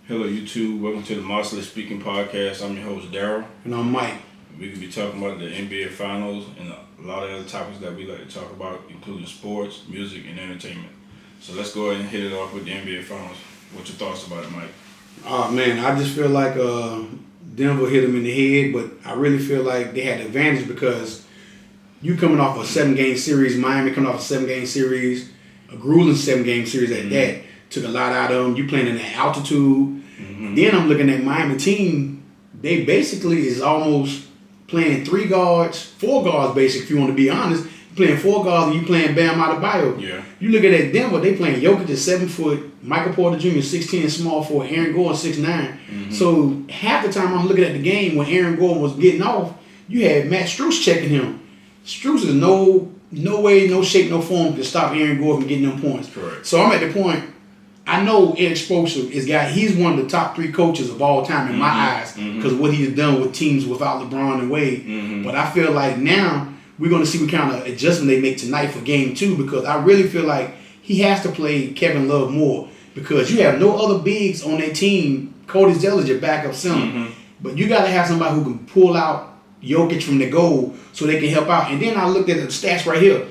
Hello, YouTube. Welcome to the Mosley Speaking Podcast. I'm your host, Daryl. And I'm Mike. We could be talking about the NBA Finals and a lot of other topics that we like to talk about, including sports, music, and entertainment. So let's go ahead and hit it off with the NBA Finals. What's your thoughts about it, Mike? Oh, man, I just feel like Denver hit them in the head, but I really feel like they had the advantage because you coming off a 7-game series, Miami coming off a 7-game series, a grueling 7-game series at that. Took a lot out of them. You playing in that altitude. Then I'm looking at Miami team. They basically is almost playing 3 guards, 4 guards, basically, if you want to be honest. You playing 4 guards and you playing Bam Adebayo. Yeah. You look at that Denver, they playing Jokic at 7 foot, Michael Porter Jr. 6'10", small forward, Aaron Gordon 6'9". So half the time I'm looking at the game when Aaron Gordon was getting off, you had Matt Strus checking him. Strus is no way, no shape, no form to stop Aaron Gordon from getting them points. Correct. So I'm at the point. I know Eric Spoelstra he's one of the top 3 coaches of all time in my eyes because of what he's done with teams without LeBron and Wade. But I feel like now we're going to see what kind of adjustment they make tonight for game 2 because I really feel like he has to play Kevin Love more because you have no other bigs on that team. Cody Zeller's your backup center. But you got to have somebody who can pull out Jokic from the goal so they can help out. And then I looked at the stats right here.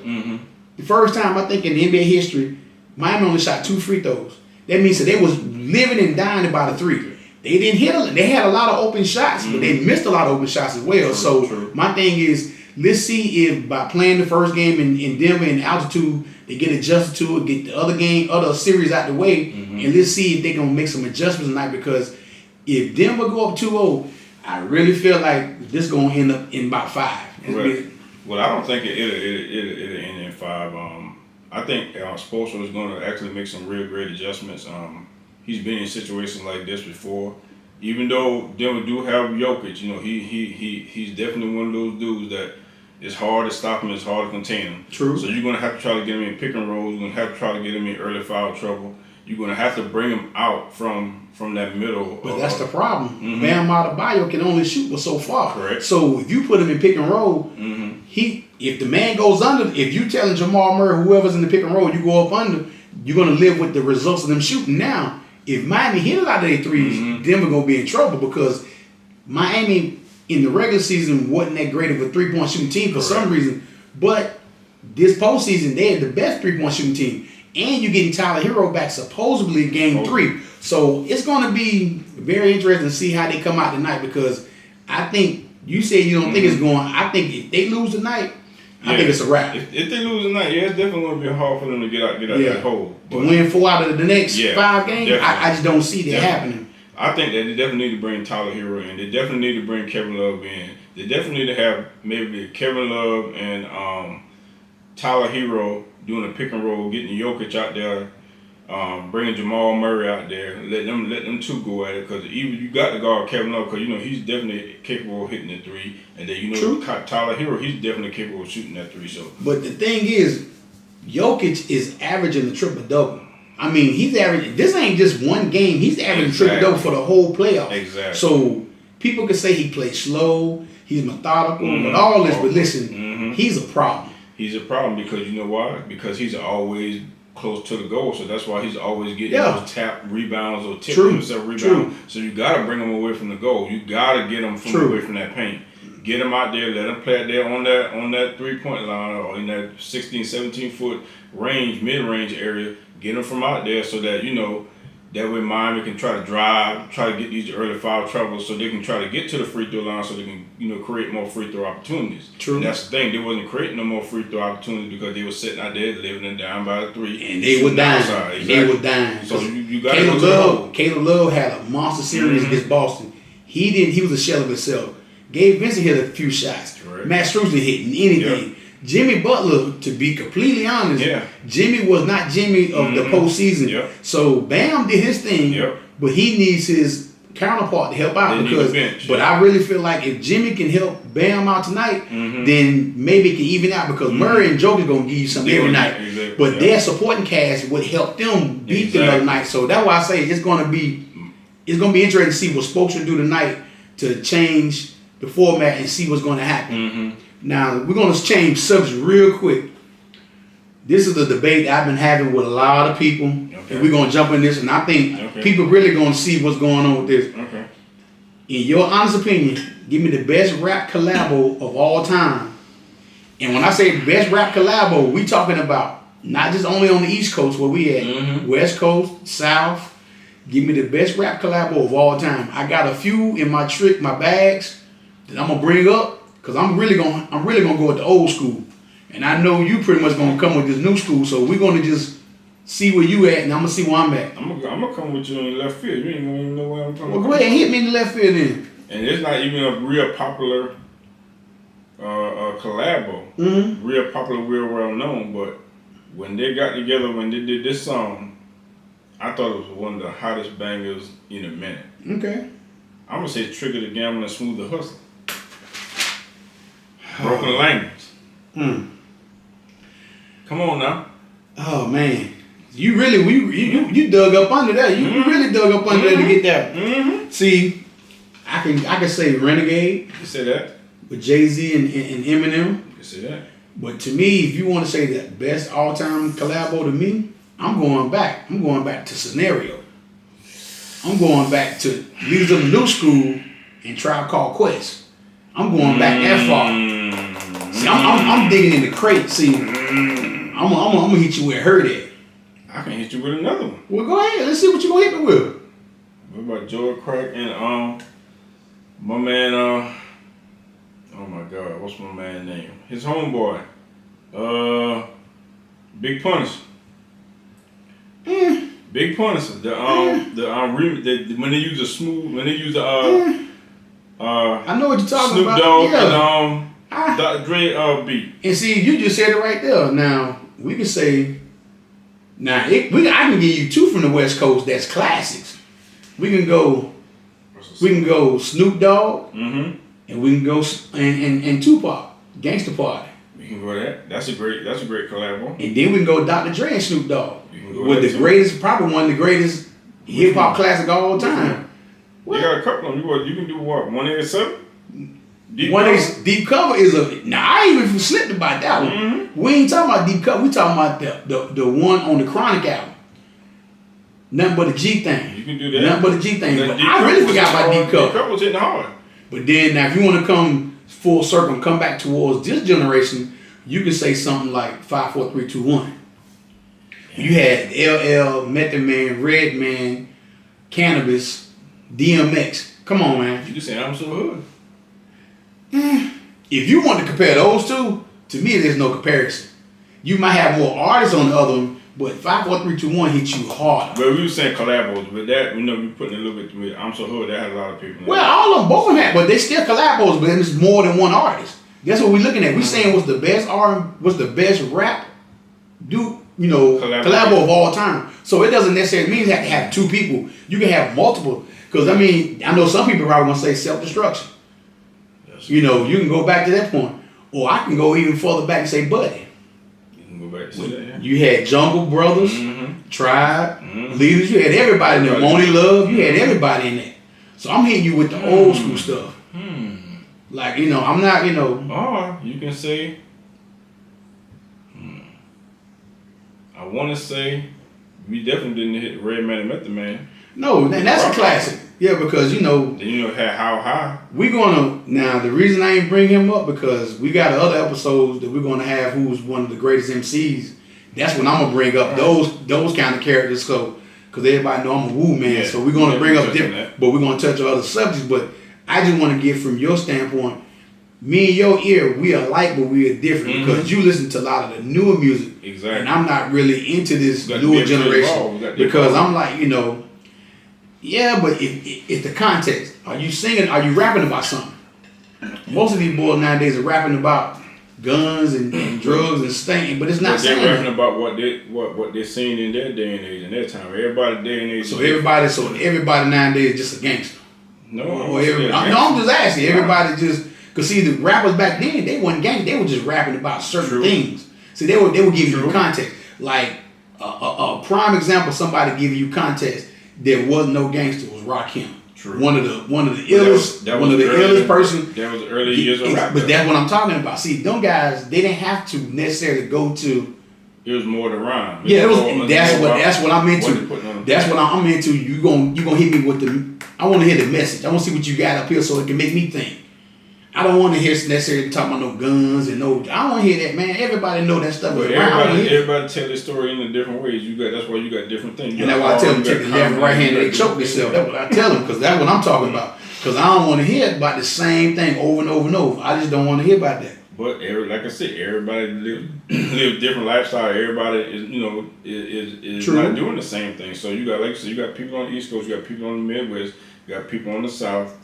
The first time I think in NBA history, Miami only shot 2 free throws. That means that they was living and dying by the 3. They didn't hit it. They had a lot of open shots, but they missed a lot of open shots as well. True. My thing is, let's see if by playing the first game in Denver in altitude, they get adjusted to it, get the other series out the way, and let's see if they're going to make some adjustments tonight because if Denver go up 2-0, I really feel like this is going to end up in about 5. Right. Well, I don't think it'll end in 5. I think Spoelstra is going to actually make some real great adjustments. He's been in situations like this before. Even though Denver do have Jokic, he's definitely one of those dudes that it's hard to stop him, it's hard to contain him. True. So you're going to have to try to get him in pick and roll. You're going to have to try to get him in early foul trouble. You're going to have to bring him out from that middle. But that's the problem. Bam Adebayo can only shoot but so far. Correct. So if you put him in pick and roll, if the man goes under, if you telling Jamal Murray, whoever's in the pick and roll, you go up under, you're going to live with the results of them shooting. Now, if Miami hit a lot of their threes, Denver going to be in trouble because Miami in the regular season wasn't that great of a 3-point shooting team for some reason. But this postseason, they had the best 3-point shooting team. And you're getting Tyler Hero back supposedly game 3. So it's going to be very interesting to see how they come out tonight because I think you said you don't think it's going. I think if they lose tonight, I think it's a wrap. If they lose tonight, it's definitely going to be hard for them to get out that hole. To win 4 out of the next 5 games, I just don't see that happening. I think that they definitely need to bring Tyler Hero in. They definitely need to bring Kevin Love in. They definitely need to have maybe Kevin Love and Tyler Hero doing a pick and roll, getting Jokic out there, bringing Jamal Murray out there, let them 2 go at it because even you got to guard Kevin Love because he's definitely capable of hitting the 3, and then Tyler Hero, he's definitely capable of shooting that 3. So, but the thing is, Jokic is averaging the triple double. I mean, he's averaging. This ain't just one game. He's averaging triple double for the whole playoff. Exactly. So people can say he plays slow, he's methodical, but all this. But listen, he's a problem. He's a problem because you know why? Because he's always close to the goal, so that's why he's always getting those tap rebounds or tipping himself rebounds. So you got to bring him away from the goal. You got to get him away from that paint. Get him out there, let him play out there on that 3-point line or in that 16, 17 foot range, mid-range area. Get him from out there so that that way Miami can try to drive, try to get these early foul troubles so they can try to get to the free throw line so they can, create more free throw opportunities. True. And that's the thing. They wasn't creating no more free throw opportunities because they were sitting out there living and down by the 3. And they were dying. Exactly. They were dying. So you got to go. Caleb Love had a monster series against Boston. He was a shell of himself. Gabe Vincent hit a few shots. Correct. Matt Strus didn't hit anything. Yep. Jimmy Butler, to be completely honest, Jimmy was not Jimmy of the postseason. Yep. So Bam did his thing, but he needs his counterpart to help out but I really feel like if Jimmy can help Bam out tonight, then maybe it can even out because Murray and Joker gonna give you something every night. Exactly. But their supporting cast would help them beat them other night. So that's why I say it's gonna be interesting to see what Spoelstra do tonight to change the format and see what's going to happen. Now, we're going to change subject real quick. This is a debate I've been having with a lot of people. And we're gonna jump in this, and I think people really gonna see what's going on with this. Okay. In your honest opinion, give me the best rap collabo of all time. And when I say best rap collabo, we talking about not just only on the East Coast where we at, West Coast, South. Give me the best rap collabo of all time. I got a few in my bags that I'm gonna bring up because I'm really gonna go with the old school. And I know you pretty much gonna come with this new school, so we're gonna just see where you at, and I'm gonna see where I'm at. I'm gonna come with you in left field. You ain't gonna even know where I'm coming. Well, go ahead and hit me in the left field then. And it's not even a real popular collabo. Real popular, real well known. But when they got together, when they did this song, I thought it was one of the hottest bangers in a minute. Okay. I'm gonna say Trigger the Gambler and Smooth the Hustler. Broken Language. Come on now. Oh man, you really you dug up under that. You really dug up under that to get that. See, I can say Renegade. You say that with Jay-Z and Eminem. You say that. But to me, if you want to say that best all-time collabo to me, I'm going back. I'm going back to Scenario. I'm going back to Leaders of the New School and Tribe Called Quest. I'm going back that far. See, I'm digging in the crate. See, I'm gonna hit you where it hurt at. I can hit you with another one. Well, go ahead. Let's see what you gonna hit me with. What about Joe Crack and my man oh my God, what's my man's name? His homeboy, Big Punish. Big Punish. When they use the smooth, when they use the I know what you're talking Snoop about. Dogg and Dr. Dre beat. And see, you just said it right there. Now we can say, I can give you two from the West Coast that's classics. We can go Snoop Dogg, and we can go and Tupac, Gangsta Party. We can go that. That's a great collabo. And then we can go Dr. Dre and Snoop Dogg with the greatest, probably one of the greatest hip hop classic of all time. You got a couple of them. You can do what? 187. Deep Cover is a. Now I even slipped about that one. We ain't talking about Deep Cover. We talking about the one on the Chronic album. Nothing but a G thing. You can do that. Nothing but a G thing. But I really forgot about Deep Cover. Deep Cover was hitting hard. But then now, if you want to come full circle and come back towards this generation, you can say something like 5, 4, 3, 2, 1. You had LL, Method Man, Redman, Cannabis, DMX. Come on, man. You can say I'm so hood. If you want to compare those two, to me, there's no comparison. You might have more artists on the other one, but 5, 4, 3, 2, 1 hits you hard. But we were saying collabos, but that, we putting a little bit with I'm So Hood, that had a lot of people. Well, all of them both have, but they still collabos, but it's more than one artist. That's what we're looking at. We're saying what's the best rap collabo of all time. So it doesn't necessarily mean you have to have two people. You can have multiple. Because I know some people probably gonna say self-destruction. You can go back to that point. Or I can go even further back and say Buddy. You can go back to that, yeah. You had Jungle Brothers, Tribe, Leaders. You had everybody in there. Money Love. You had everybody in there. So I'm hitting you with the old school stuff. Like, I'm not, Or you can say, I want to say, we definitely didn't hit Redman and Method Man. No, that's a classic. Yeah, because Then had How High. Now the reason I ain't bring him up because we got other episodes that we're gonna have who's one of the greatest MCs. That's when I'm gonna bring up those kind of characters. So, because everybody know I'm a woo man, so we're gonna bring up different, but we're gonna touch on other subjects. But I just want to get from your standpoint, me and your ear, we are alike, but we are different because you listen to a lot of the newer music, exactly, and I'm not really into this newer generation because I'm like, yeah, but it's the context. Are you singing? Are you rapping about something? Most of these boys nowadays are rapping about guns and drugs and stinking, but it's not saying. They're rapping about what they're seeing in their day and age and their time. Everybody day and age. So everybody nowadays is just a gangster. No, I'm just asking. Everybody just because see the rappers back then they wasn't gangsters. They were just rapping about certain things. See they would give you context. Like a prime example, somebody giving you context. There was no gangster. Was Rakim. True. One of the illest illest person. That was the early years of rap. But that's what I'm talking about. See, them guys, they didn't have to necessarily go to It was more the rhyme. Yeah, it was. That's what I'm into. That's what I'm into. You gonna hit me with the. I want to hear the message. I want to see what you got up here so it can make me think. I don't want to hear necessarily talking about no guns and no. I don't want to hear that, man. Everybody know that stuff. But everybody tell their story in the different ways. That's why you got different things. And that's why I tell them take the left and right hand and they choke themselves. That's what I tell them because that's what I'm talking about. Because I don't want to hear about the same thing over and over and over. I just don't want to hear about that. But like I said, everybody live different lifestyle. Everybody is not doing the same thing. So you got, like I said, you got people on the East Coast, you got people on the Midwest, you got people on the South.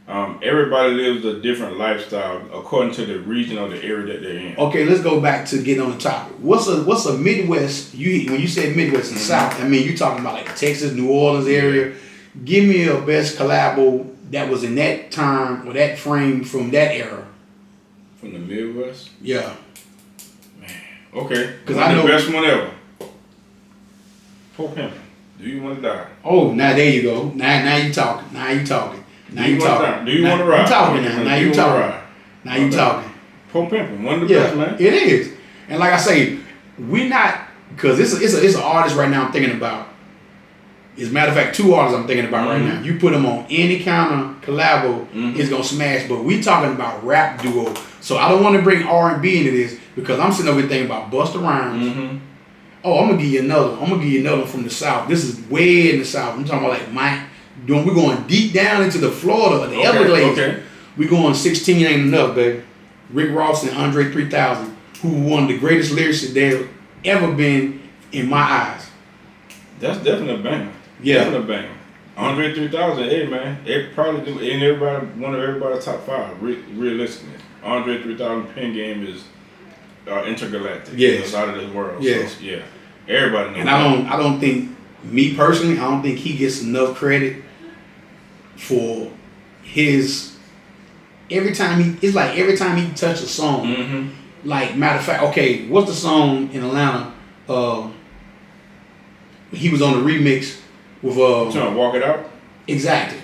Everybody lives a different lifestyle according to the region or the area that they're in. Okay, let's go back to get on the topic. What's a Midwest? When you say Midwest and South, I mean you talking about like Texas, New Orleans area. Give me a best collabo that was in that time or that frame from that era. From the Midwest? Yeah. Man. Okay. Because I know the best one ever. Poor Pimpin'. Do you want to die? Oh, now there you go. Now you talking. Now you talking. Do you want to ride? You talking now. Now you talking. Now you talking. Poor Pimpin'. One of the best, man. It is. And like I say, we not because it's an artist right now I'm thinking about. As a matter of fact, 2 artists I'm thinking about right now. You put them on any kind of collabo, it's gonna smash. But we talking about rap duo, so I don't want to bring R&B into this because I'm sitting over here thinking about Busta Rhymes. Oh, I'm gonna give you another. I'm gonna give you another from the South. This is way in the South. I'm talking about like Mike. We're going deep down into the Florida, the Everglades. Okay. We're going 16 ain't enough, baby. Rick Ross and Andre 3000, who were one of the greatest lyricists there ever been in my eyes. That's definitely a banger. Yeah. Definitely a banger. Andre 3000, hey man, it probably do in everybody one of everybody's top 5. Realistically, Andre 3000 pen game is intergalactic. Yes. It's out of this world. Yes. So, yeah. Everybody knows. And I don't think, me personally, I don't think he gets enough credit for his. Every time he touch a song, like matter of fact, okay, what's the song in Atlanta? He was on the remix with trying to walk it out. Exactly.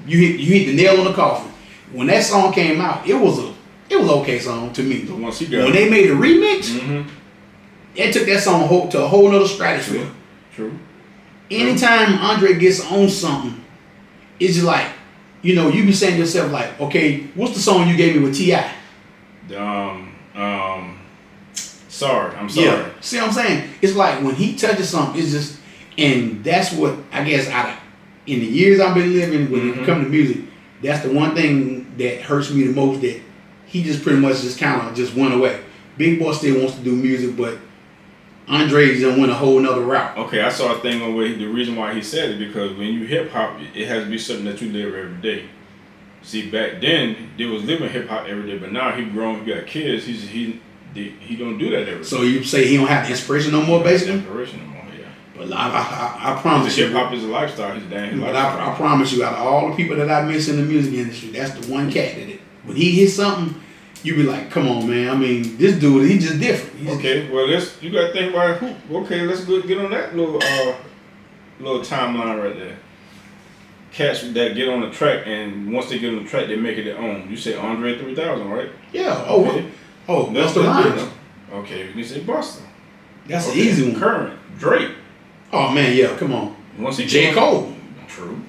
You hit the nail on the coffin. When that song came out, it was an okay song to me. Once he got when they made a remix, it took that song to a whole nother stratosphere. True. Anytime Andre gets on something, it's just like, you be saying to yourself like, okay, what's the song you gave me with T.I.? Sorry, I'm sorry. Yeah. See what I'm saying? It's like when he touches something, it's just, and that's what I guess in the years I've been living when it comes to music, that's the one thing that hurts me the most, that he just pretty much just kind of just went away. Big Boy still wants to do music, but Andre just went a whole nother route. Okay, I saw a thing on where the reason why he said it, because when you hip hop, it has to be something that you live every day. See, back then they was living hip hop every day, but now he grown, he got kids. He don't do that every day. So you say he don't have the inspiration no more, basically? Inspiration no more, yeah. But I promise you, hip hop is a lifestyle. He's damn lifestyle. I promise you, out of all the people that I miss in the music industry, that's the one cat that when he hits something, you be like, come on, man. I mean, this dude, he's just different. Well, you got to think about who. Okay, let's get on that little timeline right there. Cats that get on the track, and once they get on the track, they make it their own. You say Andre 3000, right? Yeah. Okay. That's the line. Okay, you say Busta. That's an easy one. Current Drake. Oh man, yeah. Come on. J. Cole. True.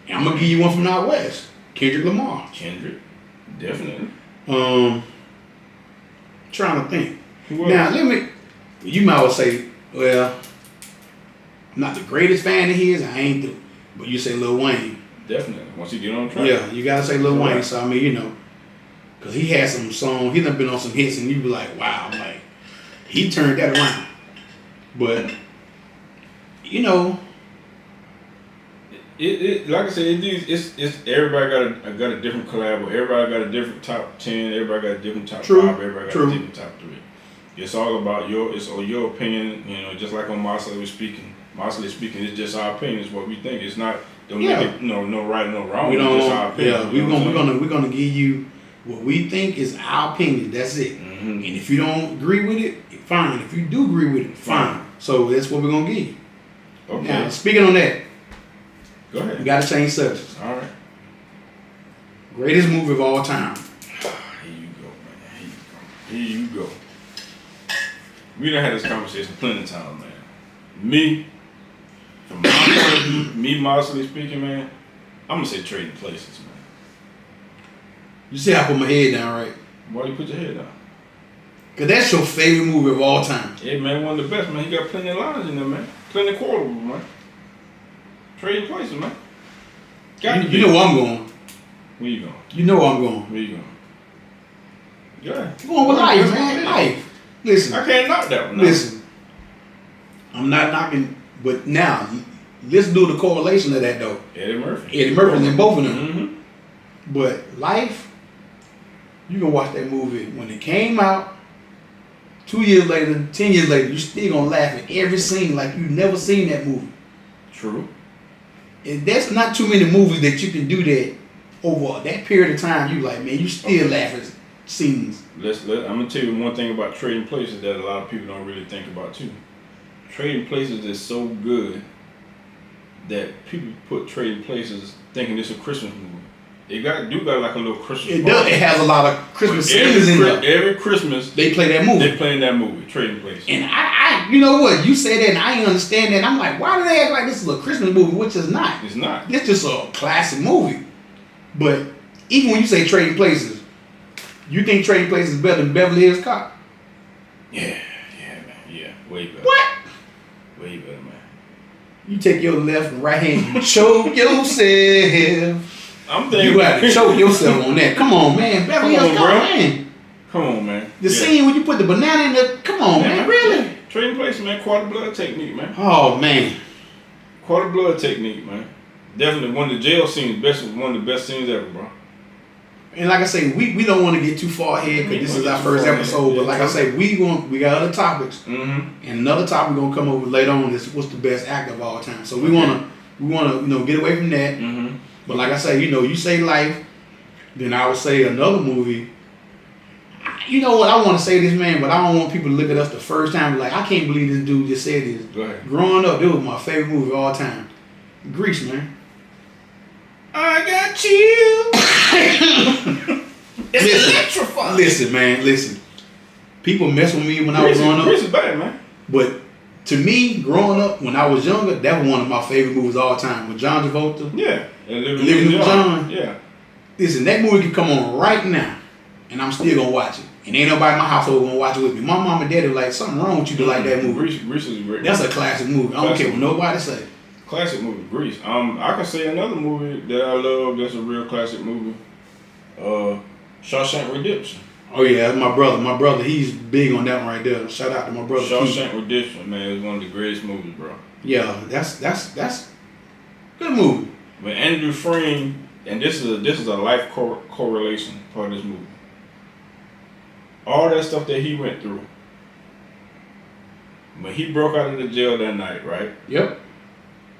And I'm gonna give you one from out west. Kendrick Lamar. Kendrick, definitely. Trying to think. Now you might well say, well, I'm not the greatest fan of his. I ain't but you say Lil Wayne. Definitely. Once you get on track. Yeah, you gotta say Lil Wayne. So I mean, because he had some songs, he done been on some hits, and you be like, wow, like he turned that around. But it like I said, it's everybody got a different collab. Everybody got a different top 10. Everybody got a different top 5. Everybody got a different top 3. It's all about your opinion. Just like on Mosley speaking, it's just our opinion. It's what we think. It's not make it no right or no wrong. It's just our opinion. Yeah, we're gonna give you what we think is our opinion. That's it. And if you don't agree with it, fine. If you do agree with it, fine. So that's what we're gonna give you. Okay. Now, speaking on that, go ahead. We gotta change subjects. All right. Greatest movie of all time. Here you go. We done had this conversation plenty of times, man. Me, from my point of view, me modestly speaking, man, I'm gonna say trading places, man. You see, I put my head down, right? Why you put your head down? Cause that's your favorite movie of all time. Yeah, man, one of the best, man. He got plenty of lines in there, man. Plenty of quotables, man. Trading places, man. You know where I'm going. Where you going? You know where I'm going. Where you going? Yeah. I'm going with life, man. Life. Listen. I can't knock that one. Listen. I'm not knocking, but now, let's do the correlation of that, though. Eddie Murphy in both of them. Mm-hmm. But life, you can watch that movie when it came out. 2 years later, 10 years later, you still gonna laugh at every scene like you never seen that movie. True. And that's not too many movies that you can do that over that period of time. You like, man, you still laugh at scenes. I'm gonna tell you one thing about Trading Places that a lot of people don't really think about too. Trading Places is so good that people put Trading Places thinking it's a Christmas movie. It got like a little Christmas. It does. It has a lot of Christmas scenes in there. Every Christmas they play that movie. They playing that movie, Trading Places. And I, you know what? You say that, and I ain't understand that. And I'm like, why do they act like this is a Christmas movie, which is not? It's not. It's just a classic movie. But even when you say Trading Places, you think Trading Places is better than Beverly Hills Cop? Yeah, man. Yeah, way better. What? Way better, man. You take your left and right hand, you choke yourself. I'm thinking you got to choke yourself on that. Come on, man. Beverly Hills Cop, man. Come on, man. The scene when you put the banana in the. Come on, man. Really? Trading Places, man. Quarter blood technique, man. Oh, man. Quarter blood technique, man. Definitely one of the jail scenes, one of the best scenes ever, bro. And like I say, we don't want to get too far ahead because this is our first episode. But like I say, we got other topics, and another topic we're gonna come up with later on is what's the best actor of all time. So we wanna get away from that. Mm-hmm. But like I say, you say life, then I would say another movie. You know what? I want to say this, man, but I don't want people to look at us the first time and be like, I can't believe this dude just said this. Go ahead. Growing up, this was my favorite movie of all time. Grease, man. I got you. It's electrifying. Listen, man. People mess with me when I was growing up. Grease is bad, man. But to me, growing up, when I was younger, that was one of my favorite movies of all time. With John Travolta. Yeah. Living with John. Yeah. Listen, that movie can come on right now, and I'm still going to watch it. And ain't nobody in my household going to watch it with me. My mom and daddy were like, something wrong with you to like that movie. Grease is great. That's a classic movie. I don't care what nobody say. Classic movie, Grease. I can say another movie that I love that's a real classic movie. Shawshank Redemption. Oh yeah, that's my brother. My brother, he's big on that one right there. Shout out to my brother. Shawshank Redemption, man, is one of the greatest movies, bro. Yeah, that's good movie. But Andrew Frame, and this is a life correlation part of this movie. All that stuff that he went through. When he broke out of the jail that night, right? Yep.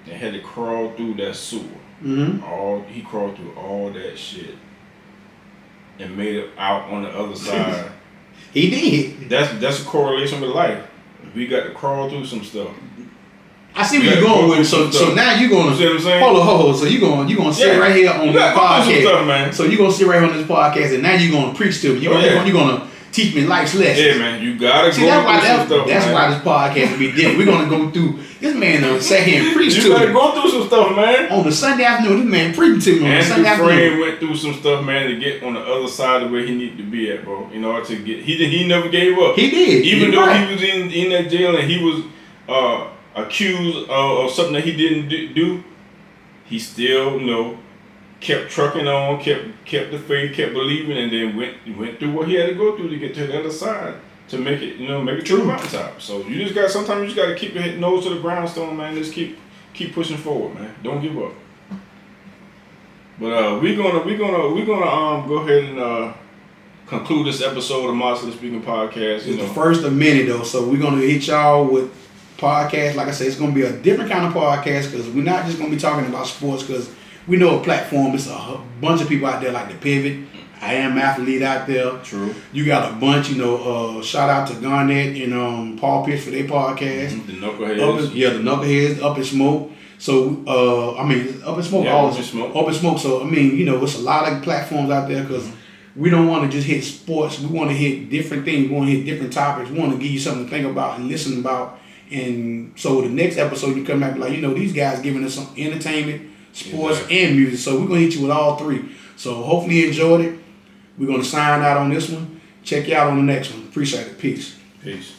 And had to crawl through that sewer. Mm-hmm. He crawled through all that shit and made it out on the other side. He did. That's a correlation with life. We got to crawl through some stuff. I see where you're going with. So now you're gonna see what I'm saying? Hold on. So you're gonna sit right here on this podcast. Stuff, man. So you're gonna sit right here on this podcast, and now you're gonna preach to me. You're gonna teach me life's lessons. Yeah, man. You gotta see, go through some stuff. That's why this podcast will be different. We're gonna go through. This man sat here and preached to me. You gotta go through some stuff, man. On the Sunday afternoon, this man preaching to me on the Sunday afternoon. Andrew Frame went through some stuff, man, to get on the other side of where he needed to be at, bro. In order to get, he never gave up. He did. Even though he was in that jail and he was accused of something that he didn't do, he still, kept trucking on, kept the faith, kept believing, and then went through what he had to go through to get to the other side to make it, make it to the mountaintop. So sometimes you just got to keep your nose to the grindstone, man. Just keep pushing forward, man. Don't give up. But we're gonna go ahead and conclude this episode of Modestly Speaking Podcast. It's the first of many though, so we're gonna hit y'all with podcast. Like I said, it's gonna be a different kind of podcast because we're not just gonna be talking about sports because we know a platform. It's a bunch of people out there like the Pivot. I Am Athlete out there. True. You got a bunch, shout out to Garnett and Paul Pierce for their podcast. Mm-hmm. The Knuckleheads. The Knuckleheads, Up in Smoke. So, Up in Smoke. Yeah, Up in Smoke. Up in Smoke. So, it's a lot of platforms out there because we don't want to just hit sports. We want to hit different things. We want to hit different topics. We want to give you something to think about and listen about. And so the next episode, you come back and be like, these guys giving us some entertainment, sports, and music. So we're going to hit you with all three. So hopefully you enjoyed it. We're going to sign out on this one. Check you out on the next one. Appreciate it. Peace. Peace.